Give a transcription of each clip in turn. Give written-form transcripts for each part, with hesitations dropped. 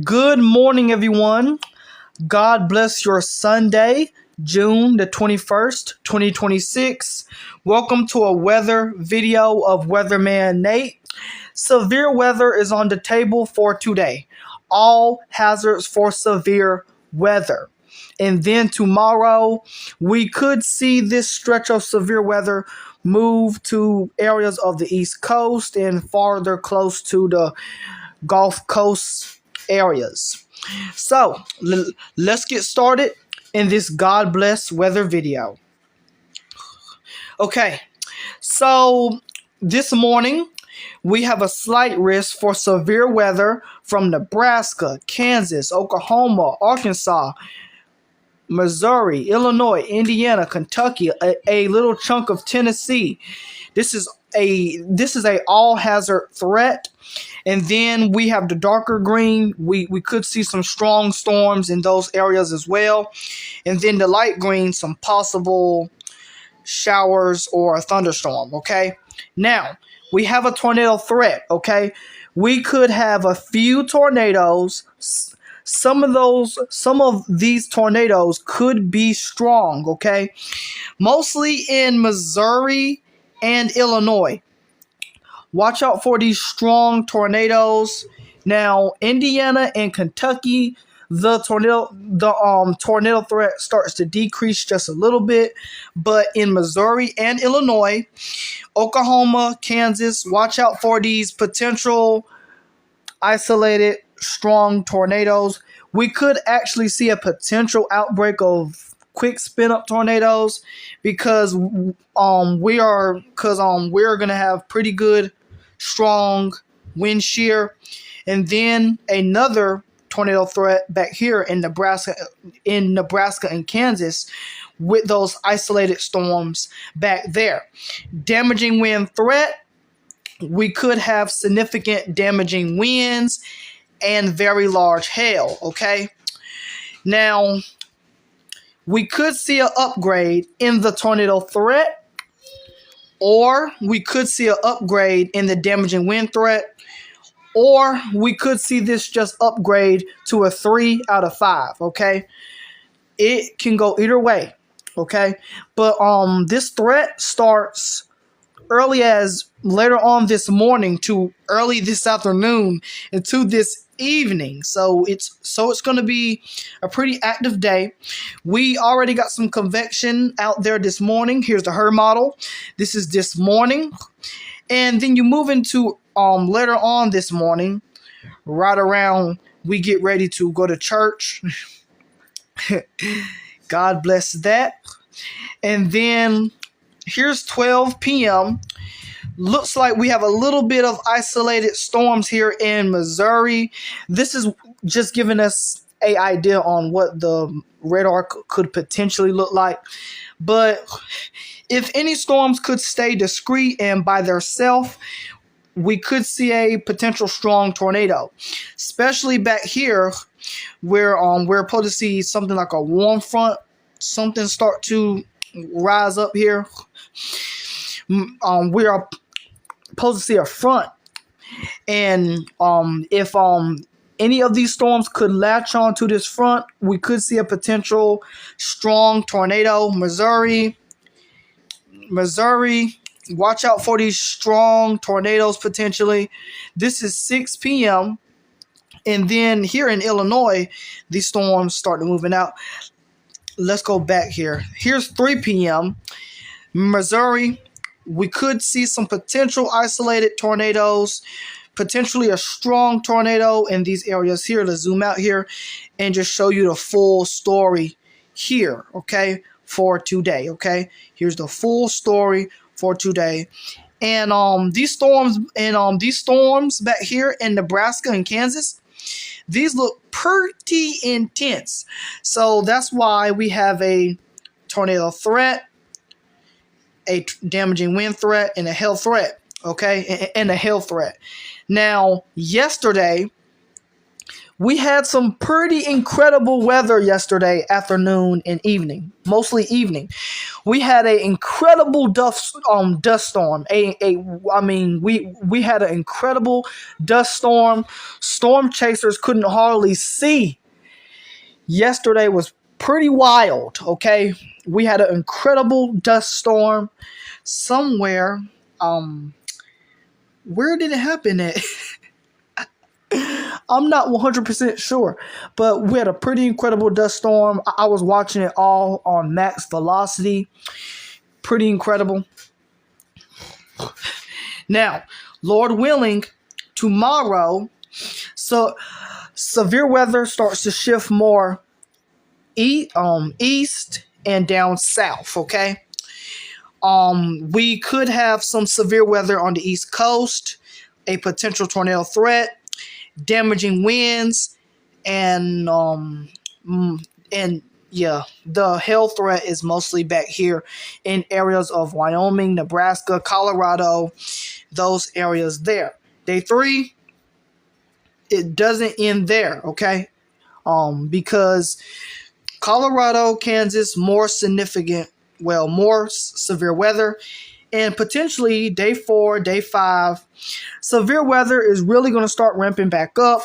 Good morning, everyone. God bless your Sunday, June the 21st, 2026. Welcome to a weather video of Weatherman Nate. Severe weather is on the table for today. All hazards for severe weather. And then tomorrow, we could see this stretch of severe weather move to areas of the East Coast and farther close to the Gulf Coast areas. So let's get started in this God bless weather video. Okay, so this morning we have a slight risk for severe weather from Nebraska, Kansas, Oklahoma, Arkansas, Missouri, Illinois, Indiana, Kentucky, a little chunk of Tennessee. This is a all hazard threat. And then we have the darker green. We could see some strong storms in those areas as well. And then the light green, some possible showers or a thunderstorm, okay? Now, we have a tornado threat, okay? We could have a few tornadoes. Some of these tornadoes could be strong, okay? Mostly in Missouri and Illinois. Watch out for these strong tornadoes. Now, Indiana and Kentucky, the tornado threat starts to decrease just a little bit. But in Missouri and Illinois, Oklahoma, Kansas, watch out for these potential isolated strong tornadoes. We could actually see a potential outbreak of quick spin up tornadoes because we're gonna have pretty good strong wind shear. And then another tornado threat back here in Nebraska and Kansas with those isolated storms back there. Damaging wind threat. We could have significant damaging winds and very large hail, okay? Now, we could see an upgrade in the tornado threat, or we could see an upgrade in the damaging wind threat, or we could see this just upgrade to a 3 out of 5, okay? It can go either way, okay? But this threat starts early as later on this morning to early this afternoon into this evening. So it's going to be a pretty active day. We already got some convection out there this morning. Here's the HRRR model. This is this morning. And then you move into later on this morning, right around we get ready to go to church. God bless that. And then here's 12 p.m. Looks like we have a little bit of isolated storms here in Missouri. This is just giving us an idea on what the radar could potentially look like. But if any storms could stay discreet and by themselves, we could see a potential strong tornado, especially back here where we're supposed to see something like a warm front, something start to rise up here. We are supposed to see a front, and if any of these storms could latch on to this front, we could see a potential strong tornado. Missouri, watch out for these strong tornadoes potentially. This is 6 p.m. and then here in Illinois, these storms start moving out. Let's go back here. Here's 3 p.m. Missouri, we could see some potential isolated tornadoes, potentially a strong tornado in these areas here. Let's zoom out here and just show you the full story here, okay, for today, okay? Here's the full story for today. And these storms back here in Nebraska and Kansas, these look pretty intense. So that's why we have a tornado threat, a damaging wind threat, and a hail threat, okay? And a hail threat. Now, yesterday, We had some pretty incredible weather yesterday afternoon and evening, mostly evening. We had an incredible dust storm. We had an incredible dust storm. Storm chasers couldn't hardly see. Yesterday was pretty wild, okay? We had an incredible dust storm somewhere. Where did it happen at? I'm not 100% sure, but we had a pretty incredible dust storm. I was watching it all on max velocity. Pretty incredible. Now, Lord willing, tomorrow, so severe weather starts to shift more east and down south, okay? We could have some severe weather on the East Coast, a potential tornado threat, damaging winds, and yeah, the hail threat is mostly back here in areas of Wyoming, Nebraska, Colorado, those areas there. Day 3, it doesn't end there, okay? Because Colorado, Kansas, more severe weather. And potentially day 4, day 5, severe weather is really going to start ramping back up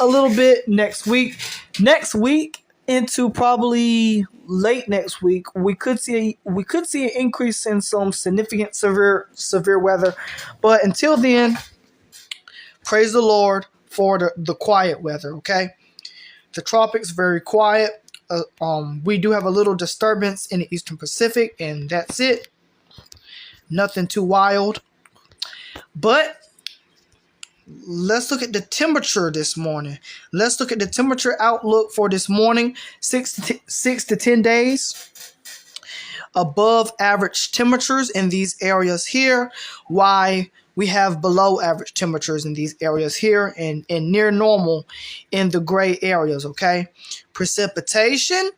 a little bit next week. Next week into probably late next week, we could see an increase in some significant severe weather. But until then, praise the Lord for the quiet weather, okay? The tropics very quiet. We do have a little disturbance in the Eastern Pacific, and that's it. Nothing too wild. But let's look at the temperature this morning. Let's look at the temperature outlook for this morning. 6 to 10 days above average temperatures in these areas here. Why we have below average temperatures in these areas here, and near normal in the gray areas, okay? Precipitation,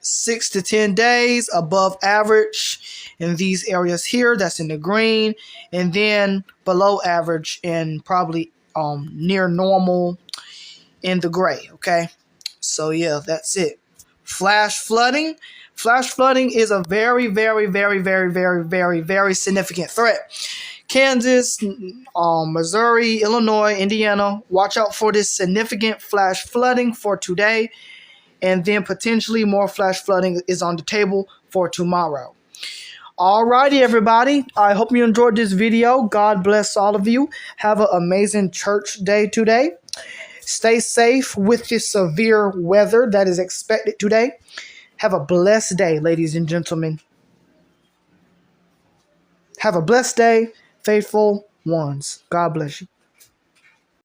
6 to 10 days above average in these areas here, that's in the green, and then below average and probably near normal in the gray, okay? So yeah, that's it. Flash flooding is a very, very, very, very, very, very, very significant threat. Kansas, Missouri, Illinois, Indiana, watch out for this significant flash flooding for today. And then potentially more flash flooding is on the table for tomorrow. Alrighty, everybody. I hope you enjoyed this video. God bless all of you. Have an amazing church day today. Stay safe with this severe weather that is expected today. Have a blessed day, ladies and gentlemen. Have a blessed day, faithful ones. God bless you.